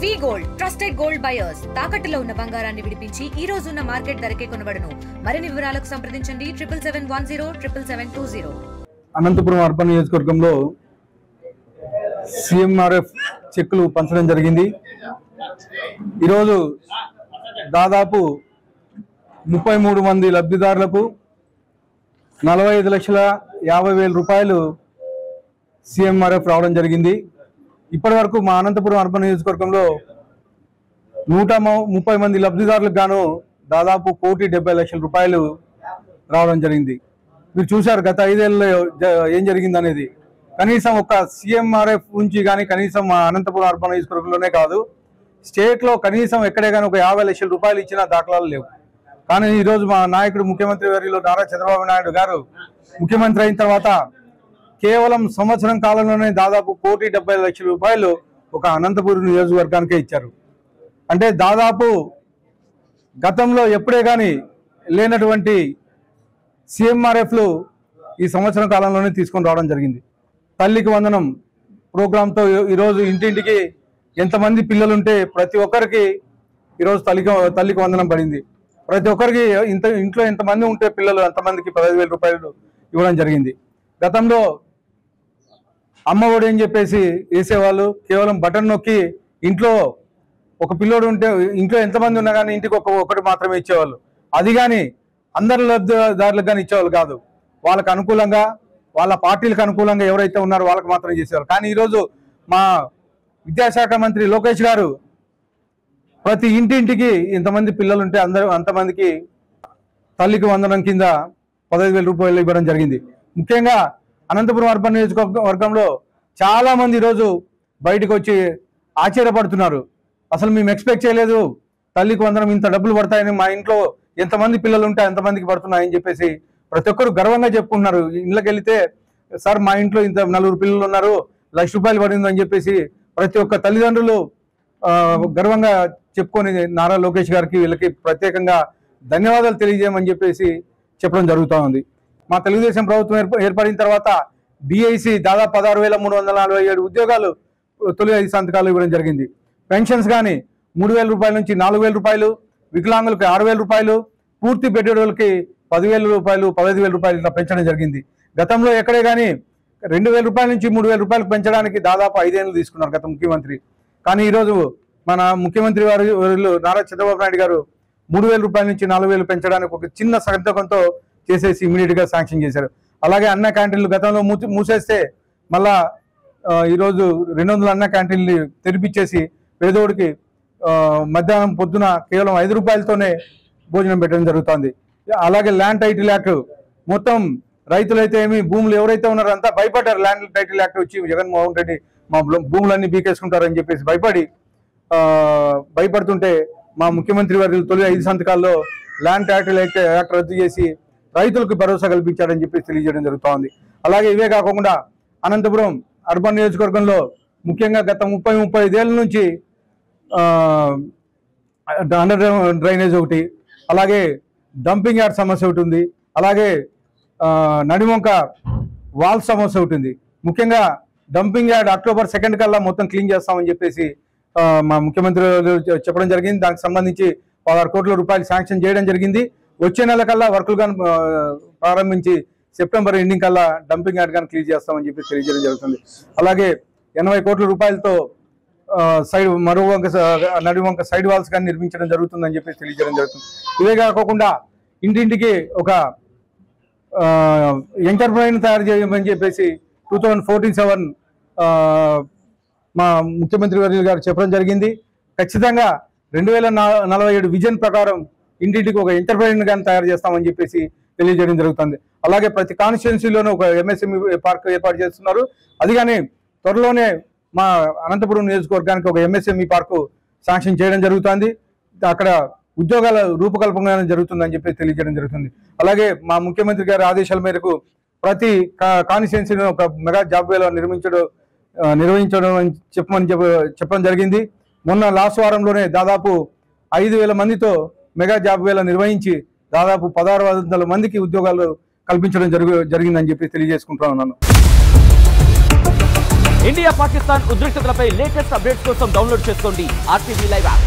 వి gold trusted gold buyers తాకట్టులో ఉన్న బంగారాన్ని విడిపించి ఈ రోజు ఉన్న మార్కెట్ ధరకే కొనబడును. మరిన్ని వివరాలకు సంప్రదించండి 7771077720. అనంతపురం అర్బన్ నియోజకవర్గంలో సిఎంఆర్ఎఫ్ చెక్కులు పంచడం జరిగింది. ఈరోజు దాదాపు 33 మంది లబ్ధిదారులకు 45,50,000 రూపాయలు సిఎంఆర్ఎఫ్ రావడం జరిగింది. ఇప్పటి వరకు మా అనంతపురం అర్బన్ నియోజకవర్గంలో 130 మంది లబ్ధిదారులకు గాను దాదాపు 1,70,00,000 రూపాయలు రావడం జరిగింది. మీరు చూశారు గత 5 ఏళ్ళలో ఏం జరిగింది అనేది. కనీసం ఒక సిఎంఆర్ఎఫ్ నుంచి కానీ కనీసం మా అనంతపురం అర్బన్ నియోజకవర్గంలోనే కాదు, స్టేట్లో కనీసం ఎక్కడే కానీ ఒక 50,00,000 రూపాయలు ఇచ్చిన దాఖలాలు లేవు. కానీ ఈరోజు మా నాయకుడు ముఖ్యమంత్రి వర్యులు నారా చంద్రబాబు నాయుడు గారు ముఖ్యమంత్రి అయిన తర్వాత కేవలం సంవత్సరం కాలంలోనే దాదాపు 1,70,00,000 రూపాయలు ఒక అనంతపురం నియోజకవర్గానికే ఇచ్చారు. అంటే దాదాపు గతంలో ఎప్పుడే కానీ లేనటువంటి సిఎంఆర్ఎఫ్లు ఈ సంవత్సరం కాలంలోనే తీసుకొని రావడం జరిగింది. తల్లికి వందనం ప్రోగ్రాంతో ఈరోజు ఇంటింటికి ఎంతమంది పిల్లలుంటే ప్రతి ఒక్కరికి ఈరోజు తల్లికి వందనం పడింది. ప్రతి ఒక్కరికి ఇంట్లో ఎంతమంది ఉంటే పిల్లలు అంతమందికి 15,000 రూపాయలు ఇవ్వడం జరిగింది. గతంలో అమ్మ ఒడి అని చెప్పేసి వేసేవాళ్ళు, కేవలం బటన్ నొక్కి ఇంట్లో ఒక పిల్లోడు ఉంటే ఇంట్లో ఎంతమంది ఉన్నా కానీ ఇంటికి ఒకటి మాత్రమే ఇచ్చేవాళ్ళు. అది కానీ అందరి లబ్ధిదారులకు కానీ ఇచ్చేవాళ్ళు కాదు. వాళ్ళకు అనుకూలంగా, వాళ్ళ పార్టీలకు అనుకూలంగా ఎవరైతే ఉన్నారో వాళ్ళకి మాత్రం చేసేవాళ్ళు. కానీ ఈరోజు మా విద్యాశాఖ మంత్రి లోకేష్ గారు ప్రతి ఇంటింటికి ఎంతమంది పిల్లలు ఉంటే అంతమందికి తల్లికి వందనం కింద 15,000 రూపాయలు ఇవ్వడం జరిగింది. ముఖ్యంగా అనంతపురం అర్బన్ నియోజకవర్గంలో చాలా మంది ఈరోజు బయటకు వచ్చి ఆశ్చర్యపడుతున్నారు. అసలు మేము ఎక్స్పెక్ట్ చేయలేదు తల్లికి వందనం ఇంత డబ్బులు పడతాయని, మా ఇంట్లో ఎంతమంది పిల్లలు ఉంటే అంతమందికి పడుతున్నాయని చెప్పేసి ప్రతి ఒక్కరు గర్వంగా చెప్పుకుంటున్నారు. ఇళ్ళకి వెళితే సార్ మా ఇంట్లో ఇంత 4 పిల్లలు ఉన్నారు, 1,00,000 రూపాయలు పడిందని చెప్పేసి ప్రతి ఒక్క తల్లిదండ్రులు గర్వంగా చెప్పుకొని నారా లోకేష్ గారికి వీళ్ళకి ప్రత్యేకంగా ధన్యవాదాలు తెలియజేయమని చెప్పేసి చెప్పడం జరుగుతూ ఉంది. మా తెలుగుదేశం ప్రభుత్వం ఏర్పడిన తర్వాత డిఐసి దాదాపు 16,347 ఉద్యోగాలు తొలి 5 సంతకాలు ఇవ్వడం జరిగింది. పెన్షన్స్ కానీ 3,000 రూపాయల నుంచి 4,000 రూపాయలు, వికలాంగులకు 6,000 రూపాయలు, పూర్తి బెడ్డోళ్ళకి 10,000 రూపాయలు, 15,000 రూపాయలు ఇట్లా పెంచడం జరిగింది. గతంలో ఎక్కడే కానీ 2,000 రూపాయల నుంచి 3,000 రూపాయలకు పెంచడానికి దాదాపు 5 ఏళ్ళు తీసుకున్నారు గత ముఖ్యమంత్రి. కానీ ఈరోజు మన ముఖ్యమంత్రి వారు నారా చంద్రబాబు నాయుడు గారు 3,000 రూపాయల నుంచి 4,000 పెంచడానికి ఒక చిన్న సంతకంతో చేసేసి ఇమీడియట్గా శాంక్షన్ చేశారు. అలాగే అన్న క్యాంటీన్లు గతంలో మూసేస్తే మళ్ళా ఈరోజు 200 అన్న క్యాంటీన్లు తెరిపించేసి పేదోడికి మధ్యాహ్నం పొద్దున కేవలం 5 రూపాయలతోనే భోజనం పెట్టడం జరుగుతుంది. అలాగే ల్యాండ్ టైటిల్ యాక్ట్ మొత్తం రైతులైతే ఏమి భూములు ఎవరైతే ఉన్నారో అంతా భయపడ్డారు. ల్యాండ్ టైటిల్ యాక్ట్ వచ్చి జగన్మోహన్ రెడ్డి మా భూములన్నీ బీకేసుకుంటారని చెప్పేసి భయపడుతుంటే మా ముఖ్యమంత్రి వారి తొలి 5 సంతకాల్లో ల్యాండ్ టైటిల్ యాక్ట్ రద్దు చేసి రైతులకు భరోసా కల్పించారని చెప్పేసి తెలియజేయడం జరుగుతోంది. అలాగే ఇవే కాకుండా అనంతపురం అర్బన్ నియోజకవర్గంలో ముఖ్యంగా గత 35 ఏళ్ళ నుంచి అండర్ డ్రైనేజ్ ఒకటి, అలాగే డంపింగ్ యార్డ్ సమస్య ఒకటి ఉంది, అలాగే నడివంక వాల్ సమస్య ఒకటి ఉంది. ముఖ్యంగా డంపింగ్ యార్డ్ October 2 కల్లా మొత్తం క్లీన్ చేస్తామని చెప్పేసి మా ముఖ్యమంత్రి చెప్పడం జరిగింది. దానికి సంబంధించి 16 కోట్ల రూపాయలు శాంక్షన్ చేయడం జరిగింది. వచ్చే నెల కల్లా వర్కులు కానీ ప్రారంభించి సెప్టెంబర్ ఎండింగ్ కల్లా డంపింగ్ యార్డ్ కానీ క్లీన్ చేస్తామని చెప్పి తెలియజేయడం జరుగుతుంది. అలాగే 80 కోట్ల రూపాయలతో నడివంక సైడ్ వాల్స్ కానీ నిర్మించడం జరుగుతుందని చెప్పి తెలియజేయడం జరుగుతుంది. ఇవే కాకుండా ఇంటింటికి ఒక ఎంటర్ప్రైజ్ తయారు చేయమని చెప్పేసి 2014-7 మా ముఖ్యమంత్రి వర్యులు గారు చెప్పడం జరిగింది. ఖచ్చితంగా 2047 విజన్ ప్రకారం ఇంటింటికి ఒక ఎంటర్ప్రైజ్ కానీ తయారు చేస్తామని చెప్పేసి తెలియజేయడం జరుగుతుంది. అలాగే ప్రతి కాన్స్టిట్యున్సీలోనూ ఒక MSME పార్క్ ఏర్పాటు చేస్తున్నారు. అది కానీ త్వరలోనే మా అనంతపురం నియోజకవర్గానికి ఒక MSME పార్కు శాంక్షన్ చేయడం జరుగుతుంది. అక్కడ ఉద్యోగాల రూపకల్పన జరుగుతుందని చెప్పి తెలియజేయడం జరుగుతుంది. అలాగే మా ముఖ్యమంత్రి గారి ఆదేశాల మేరకు ప్రతి కాన్స్టిట్యున్సీలో ఒక మెగా జాబ్ వేలో నిర్వహించడం చెప్పడం జరిగింది. మొన్న లాస్ట్ వారంలోనే దాదాపు 5,000 మందితో మెగా జాబ్ వేలో నిర్వహించి దాదాపు 1,600 మందికి ఉద్యోగాలు కల్పించడం జరిగిందని చెప్పి తెలియజేసుకుంటా ఉన్నాను. ఇండియా పాకిస్తాన్ ఉద్రిక్తతలపై లేటెస్ట్ అప్డేట్స్ కోసం డౌన్లోడ్ చేసుకోండి RTV లైవ్ యాప్.